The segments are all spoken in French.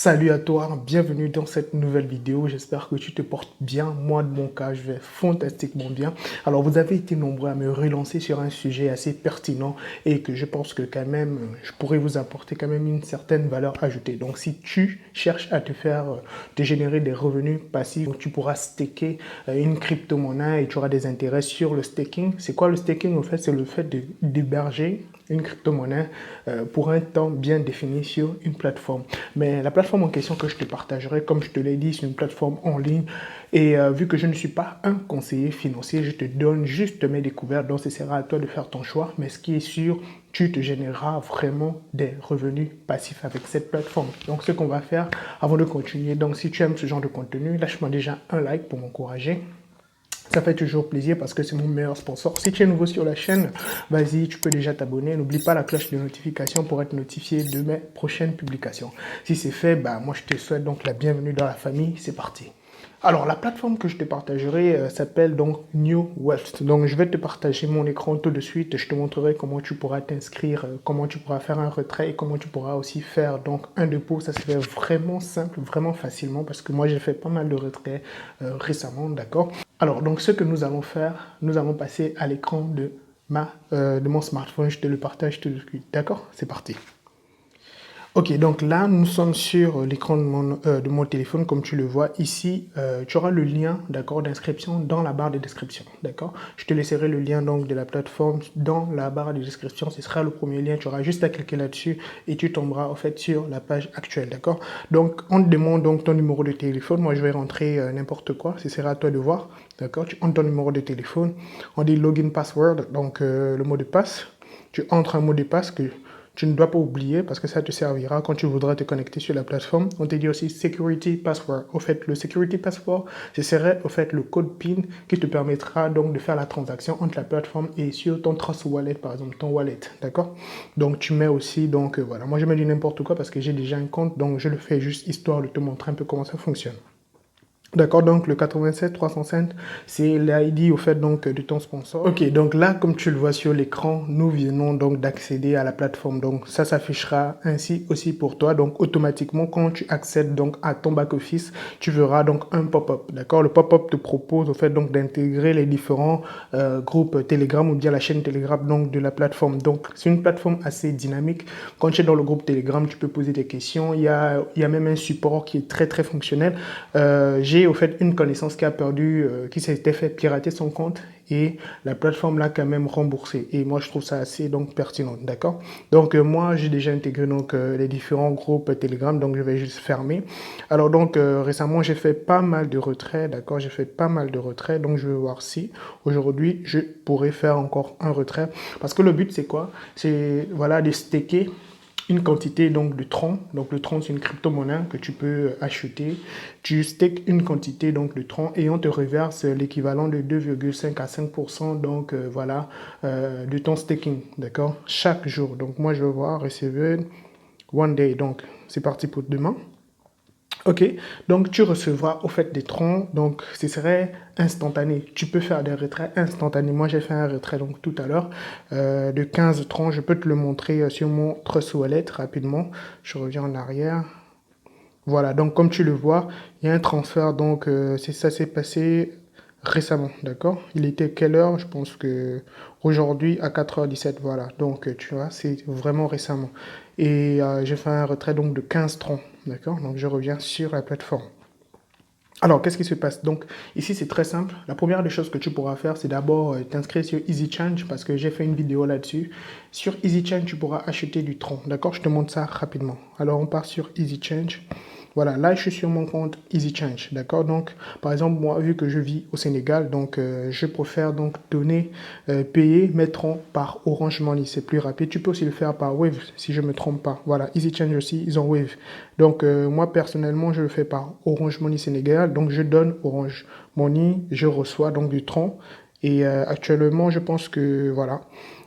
Salut à toi, bienvenue dans cette nouvelle vidéo. J'espère que tu te portes bien. Moi, de mon cas, je vais fantastiquement bien. Alors, vous avez été nombreux à me relancer sur un sujet assez pertinent et que je pense que quand même, je pourrais vous apporter quand même une certaine valeur ajoutée. Donc, si tu cherches à te générer des revenus passifs, tu pourras staker une crypto-monnaie et tu auras des intérêts sur le staking. C'est quoi le staking? En fait, c'est le fait d'héberger une crypto-monnaie pour un temps bien défini sur une plateforme. Mais la plateforme en question que je te partagerai, comme je te l'ai dit, c'est une plateforme en ligne. Et vu que je ne suis pas un conseiller financier, je te donne juste mes découvertes. Donc, ce sera à toi de faire ton choix. Mais ce qui est sûr, tu te généreras vraiment des revenus passifs avec cette plateforme. Donc, ce qu'on va faire avant de continuer, donc si tu aimes ce genre de contenu, lâche-moi déjà un like pour m'encourager. Ça fait toujours plaisir parce que c'est mon meilleur sponsor. Si tu es nouveau sur la chaîne, vas-y, tu peux déjà t'abonner. N'oublie pas la cloche de notification pour être notifié de mes prochaines publications. Si c'est fait, moi je te souhaite donc la bienvenue dans la famille. C'est parti. Alors, la plateforme que je te partagerai s'appelle donc New Wealth. Donc, je vais te partager mon écran tout de suite. Je te montrerai comment tu pourras t'inscrire, comment tu pourras faire un retrait et comment tu pourras aussi faire donc un dépôt. Ça se fait vraiment simple, vraiment facilement parce que moi, j'ai fait pas mal de retraits récemment, d'accord? Alors, donc, ce que nous allons faire, nous allons passer à l'écran de mon smartphone. Je te le partage tout de suite, d'accord? C'est parti. Ok, donc là, nous sommes sur l'écran de mon téléphone, comme tu le vois ici. Tu auras le lien, d'accord, d'inscription dans la barre de description, d'accord. Je te laisserai le lien donc de la plateforme dans la barre de description. Ce sera le premier lien. Tu auras juste à cliquer là-dessus et tu tomberas en fait sur la page actuelle, d'accord. Donc, on te demande donc ton numéro de téléphone. Moi, je vais rentrer n'importe quoi. Ce sera à toi de voir, d'accord. Tu entres ton numéro de téléphone. On dit login password, donc le mot de passe. Tu entres un mot de passe que tu ne dois pas oublier parce que ça te servira quand tu voudras te connecter sur la plateforme. On te dit aussi Security Password. Au fait, le Security Password, ce serait au fait le code PIN qui te permettra donc de faire la transaction entre la plateforme et sur ton Trust Wallet, par exemple, ton wallet. D'accord? Donc, tu mets aussi, donc voilà. Moi, je mets du n'importe quoi parce que j'ai déjà un compte, donc je le fais juste histoire de te montrer un peu comment ça fonctionne. D'accord, donc le 87 305, c'est l'ID au fait donc de ton sponsor. Ok, donc là, comme tu le vois sur l'écran, nous venons donc d'accéder à la plateforme. Donc ça s'affichera ainsi aussi pour toi. Donc automatiquement, quand tu accèdes donc à ton back-office, tu verras donc un pop-up. D'accord, le pop-up te propose au fait donc d'intégrer les différents groupes Telegram ou bien la chaîne Telegram donc de la plateforme. Donc c'est une plateforme assez dynamique. Quand tu es dans le groupe Telegram, tu peux poser des questions. Il y a même un support qui est très fonctionnel. J'ai au fait une connaissance qui a perdu, qui s'était fait pirater son compte et la plateforme l'a quand même remboursé. Et moi, je trouve ça assez donc pertinent, d'accord? Donc moi, j'ai déjà intégré donc les différents groupes Telegram, donc je vais juste fermer. Alors donc récemment, j'ai fait pas mal de retraits, d'accord? J'ai fait pas mal de retraits, donc je vais voir si aujourd'hui je pourrais faire encore un retrait. Parce que le but c'est quoi? C'est voilà de staker une quantité donc de tron. Donc le tron c'est une crypto-monnaie que tu peux acheter. Tu stakes une quantité donc de tron et on te reverse l'équivalent de 2,5 à 5% donc voilà de ton staking, d'accord, chaque jour. Donc moi je vais voir recevoir one day, donc c'est parti pour demain. Ok, donc tu recevras au fait des troncs, donc ce serait instantané. Tu peux faire des retraits instantanés. Moi, j'ai fait un retrait donc tout à l'heure de 15 troncs. Je peux te le montrer sur mon Trust Wallet rapidement. Je reviens en arrière. Voilà, donc comme tu le vois, il y a un transfert, donc ça s'est passé récemment, d'accord? Il était quelle heure? Je pense que aujourd'hui à 4h17, voilà. Donc tu vois, c'est vraiment récemment. Et j'ai fait un retrait donc de 15 troncs, d'accord? Donc je reviens sur la plateforme. Alors, qu'est-ce qui se passe? Donc, ici, c'est très simple. La première des choses que tu pourras faire, c'est d'abord t'inscrire sur EasyChange parce que j'ai fait une vidéo là-dessus. Sur EasyChange, tu pourras acheter du tronc. D'accord? Je te montre ça rapidement. Alors, on part sur EasyChange. Voilà, là, je suis sur mon compte EasyChange. D'accord? Donc, par exemple, moi, vu que je vis au Sénégal, donc je préfère donc payer mes troncs par Orange Money. C'est plus rapide. Tu peux aussi le faire par Wave, si je ne me trompe pas. Voilà, EasyChange aussi, ils ont Wave. Donc, moi, personnellement, je le fais par Orange Money Sénégal. Donc, je donne Orange Money, je reçois donc du tronc. Et actuellement, je pense que, voilà,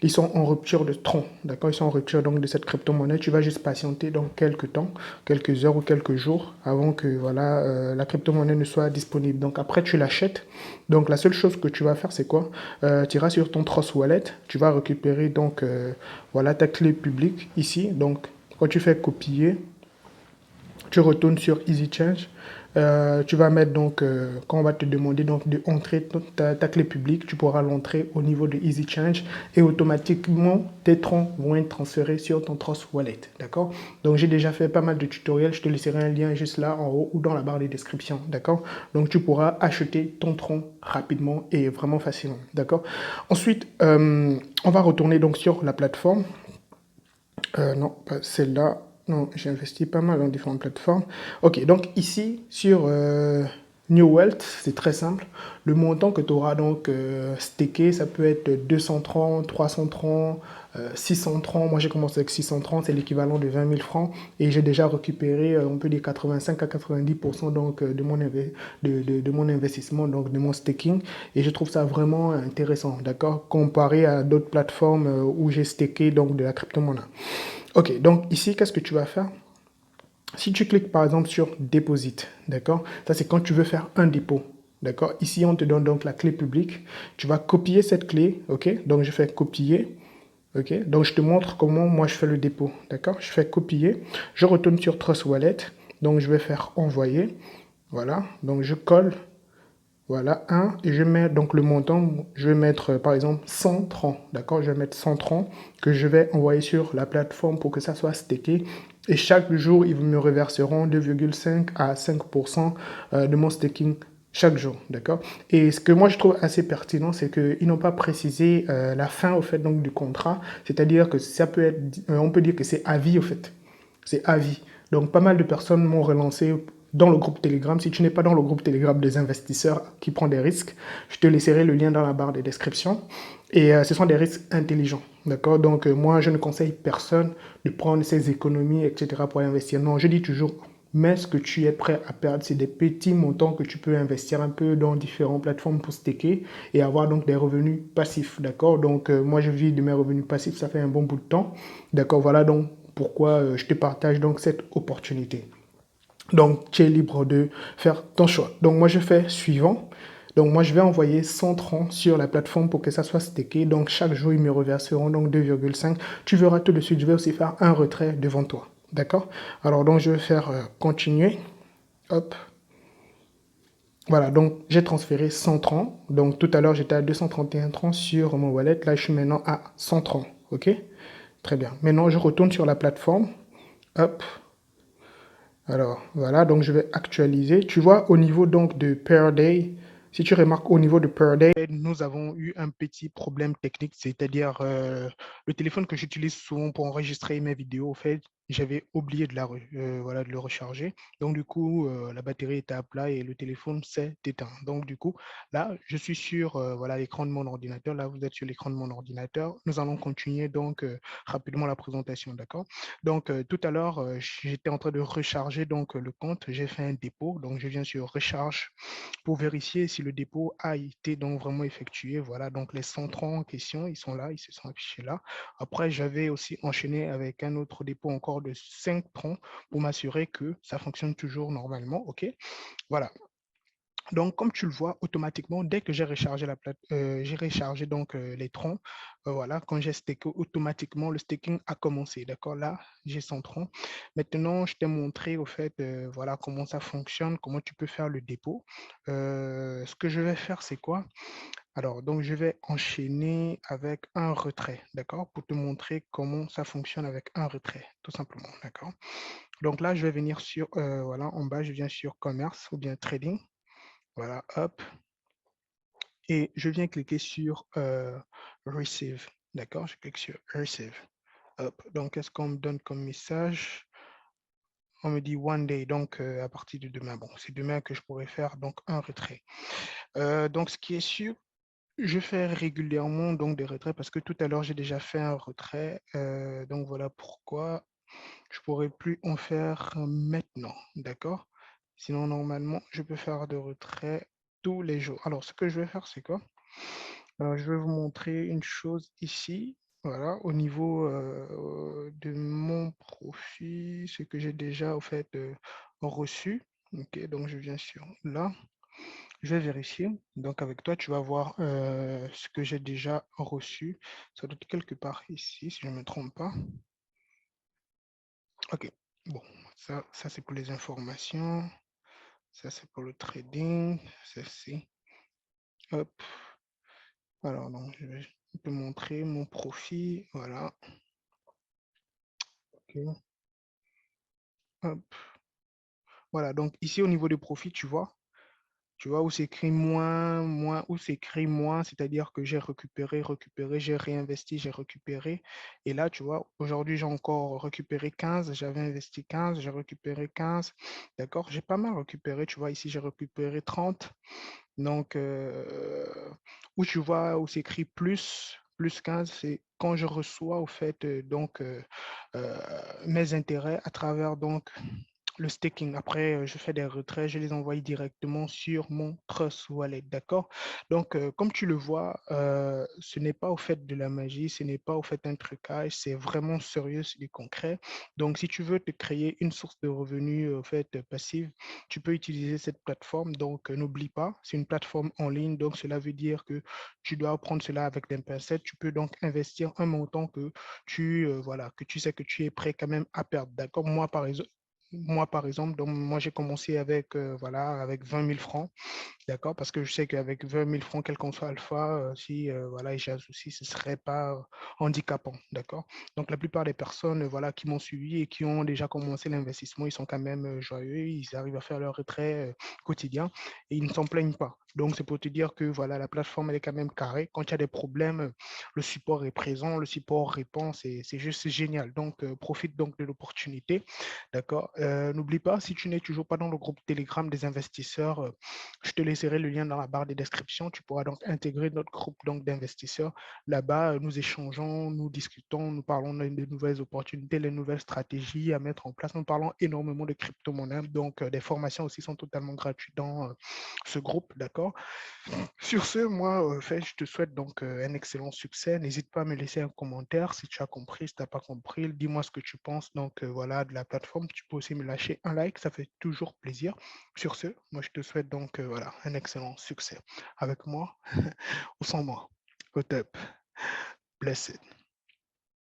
ils sont en rupture de tronc, d'accord? Ils sont en rupture donc de cette crypto-monnaie. Tu vas juste patienter donc quelques temps, quelques heures ou quelques jours avant que, voilà, la crypto-monnaie ne soit disponible. Donc, après, tu l'achètes. Donc, la seule chose que tu vas faire, c'est quoi? Tu iras sur ton Trust Wallet. Tu vas récupérer donc, voilà, ta clé publique ici. Donc, quand tu fais copier, Tu retournes sur Easy Change. Tu vas mettre donc, quand on va te demander donc de entrer ta clé publique, tu pourras l'entrer au niveau de Easy Change et automatiquement tes troncs vont être transférés sur ton Trust Wallet. D'accord? Donc j'ai déjà fait pas mal de tutoriels. Je te laisserai un lien juste là en haut ou dans la barre des descriptions. D'accord? Donc tu pourras acheter ton tronc rapidement et vraiment facilement. D'accord? Ensuite, on va retourner donc sur la plateforme. Non, pas celle-là. Non, j'ai investi pas mal dans différentes plateformes. Ok, donc ici, sur New Wealth, c'est très simple. Le montant que tu auras donc stacké, ça peut être 230, 330, 630. Moi, j'ai commencé avec 630, c'est l'équivalent de 20 000 francs. Et j'ai déjà récupéré, on peut dire, 85 à 90% donc, de mon investissement, donc de mon staking. Et je trouve ça vraiment intéressant, d'accord, comparé à d'autres plateformes où j'ai stacké donc, de la crypto-monnaie. Ok, donc ici, qu'est-ce que tu vas faire? Si tu cliques par exemple sur Deposit, d'accord? Ça, c'est quand tu veux faire un dépôt, d'accord? Ici, on te donne donc la clé publique. Tu vas copier cette clé, ok? Donc, je fais copier, ok? Donc, je te montre comment moi je fais le dépôt, d'accord? Je fais copier. Je retourne sur Trust Wallet. Donc, je vais faire envoyer. Voilà. Donc, je colle. Voilà, un, et je mets donc le montant, je vais mettre par exemple 100 troncs, d'accord? Je vais mettre 100 troncs que je vais envoyer sur la plateforme pour que ça soit stacké. Et chaque jour, ils me reverseront 2,5 à 5% de mon staking chaque jour, d'accord? Et ce que moi je trouve assez pertinent, c'est qu'ils n'ont pas précisé la fin au fait donc du contrat, c'est-à-dire que ça peut être, on peut dire que c'est à vie au fait, c'est à vie. Donc pas mal de personnes m'ont relancé dans le groupe Telegram. Si tu n'es pas dans le groupe Telegram des investisseurs qui prennent des risques, je te laisserai le lien dans la barre de description. Et ce sont des risques intelligents. D'accord? Donc, moi, je ne conseille personne de prendre ses économies, etc. pour investir. Non, je dis toujours, mais ce que tu es prêt à perdre, c'est des petits montants que tu peux investir un peu dans différentes plateformes pour staker et avoir donc des revenus passifs. D'accord? Donc, moi, je vis de mes revenus passifs, ça fait un bon bout de temps. D'accord? Voilà donc pourquoi je te partage donc cette opportunité. Donc, tu es libre de faire ton choix. Donc, moi, je fais suivant. Donc, moi, je vais envoyer 100 francs sur la plateforme pour que ça soit stacké. Donc, chaque jour, ils me reverseront donc 2,5. Tu verras tout de suite, je vais aussi faire un retrait devant toi. D'accord? Alors, donc, je vais faire continuer. Hop. Voilà, donc j'ai transféré 100 francs. Donc, tout à l'heure, j'étais à 231 francs sur mon wallet. Là, je suis maintenant à 100 francs. OK? Très bien. Maintenant, je retourne sur la plateforme. Hop. Alors, voilà, donc je vais actualiser. Tu vois, au niveau donc de Per Day, si tu remarques au niveau de Per Day, nous avons eu un petit problème technique, c'est-à-dire le téléphone que j'utilise souvent pour enregistrer mes vidéos, en fait, j'avais oublié voilà, de le recharger. Donc, du coup, la batterie était à plat et le téléphone s'est éteint. Donc, du coup, là, je suis sur voilà, l'écran de mon ordinateur. Là, vous êtes sur l'écran de mon ordinateur. Nous allons continuer donc rapidement la présentation, d'accord? Donc, tout à l'heure, j'étais en train de recharger donc le compte. J'ai fait un dépôt. Donc, je viens sur recharge pour vérifier si le dépôt a été donc vraiment effectué. Voilà, donc les 130 en question, ils sont là, ils se sont affichés là. Après, j'avais aussi enchaîné avec un autre dépôt encore de 5 troncs pour m'assurer que ça fonctionne toujours normalement. OK? Voilà. Donc, comme tu le vois, automatiquement, dès que j'ai rechargé j'ai rechargé donc les troncs, voilà, quand j'ai stacké, automatiquement, le staking a commencé. D'accord? Là, j'ai 100 troncs. Maintenant, je t'ai montré au fait, voilà, comment ça fonctionne, comment tu peux faire le dépôt. Ce que je vais faire, c'est quoi? Alors, donc, je vais enchaîner avec un retrait, d'accord? Pour te montrer comment ça fonctionne avec un retrait, tout simplement, d'accord? Donc là, je vais venir sur, voilà, en bas, je viens sur commerce ou bien trading. Voilà, hop. Et je viens cliquer sur Receive. D'accord? Je clique sur Receive. Hop. Donc, qu'est-ce qu'on me donne comme message? On me dit one day, donc à partir de demain. Bon, c'est demain que je pourrais faire donc un retrait. Donc, ce qui est sûr, je fais régulièrement donc des retraits parce que tout à l'heure, j'ai déjà fait un retrait. Donc, voilà pourquoi je pourrais plus en faire maintenant. D'accord? Sinon, normalement, je peux faire de retrait tous les jours. Alors, ce que je vais faire, c'est quoi? Alors, je vais vous montrer une chose ici. Voilà, au niveau de mon profil, ce que j'ai déjà au fait reçu. Ok, donc je viens sur là. Je vais vérifier. Donc, avec toi, tu vas voir ce que j'ai déjà reçu. Ça doit être quelque part ici, si je ne me trompe pas. Ok, bon. Ça c'est pour les informations. Ça, c'est pour le trading. Ceci. Hop. Alors, donc, je vais te montrer mon profit. Voilà. OK. Hop. Voilà. Donc, ici, au niveau du profit, tu vois où c'est écrit moins, où c'est écrit moins, c'est-à-dire que j'ai récupéré, j'ai réinvesti, j'ai récupéré. Et là, tu vois, aujourd'hui, j'ai encore récupéré 15, j'avais investi 15, j'ai récupéré 15. D'accord? J'ai pas mal récupéré, tu vois, ici, j'ai récupéré 30. Donc, où tu vois, où c'est écrit plus 15, c'est quand je reçois, au fait, euh, mes intérêts à travers, donc, le staking. Après, je fais des retraits, je les envoie directement sur mon Trust Wallet, d'accord? Donc, comme tu le vois, ce n'est pas au fait de la magie, ce n'est pas au fait un trucage, c'est vraiment sérieux, c'est du concret. Donc, si tu veux te créer une source de revenus, au fait, passive, tu peux utiliser cette plateforme. Donc, n'oublie pas, c'est une plateforme en ligne, donc cela veut dire que tu dois prendre cela avec des pincettes. Tu peux donc investir un montant que voilà, que tu sais que tu es prêt quand même à perdre, d'accord? Moi, par exemple, donc moi j'ai commencé avec, voilà, avec 20 000 francs. D'accord? Parce que je sais qu'avec 20 000 francs, quel qu'on soit alpha, si voilà, j'ai un souci, ce ne serait pas handicapant. D'accord? Donc, la plupart des personnes voilà, qui m'ont suivi et qui ont déjà commencé l'investissement, ils sont quand même joyeux, ils arrivent à faire leur retrait quotidien et ils ne s'en plaignent pas. Donc, c'est pour te dire que voilà, la plateforme, elle est quand même carrée. Quand il y a des problèmes, le support est présent, le support répond, c'est juste génial. Donc, profite donc de l'opportunité. D'accord? N'oublie pas, si tu n'es toujours pas dans le groupe Telegram des investisseurs, je te laisserai le lien dans la barre de description. Tu pourras donc intégrer notre groupe donc d'investisseurs. Là-bas, nous échangeons, nous discutons, nous parlons des nouvelles opportunités, les nouvelles stratégies à mettre en place. Nous parlons énormément de crypto-monnaies. Donc, des formations aussi sont totalement gratuites dans ce groupe. D'accord? Sur ce, moi, je te souhaite donc un excellent succès. N'hésite pas à me laisser un commentaire si tu as compris, si tu n'as pas compris. Dis-moi ce que tu penses donc voilà, de la plateforme. Tu peux aussi me lâcher un like, ça fait toujours plaisir. Sur ce, moi, je te souhaite donc voilà, un excellent succès. Avec moi ou sans moi. Au top. Blessed.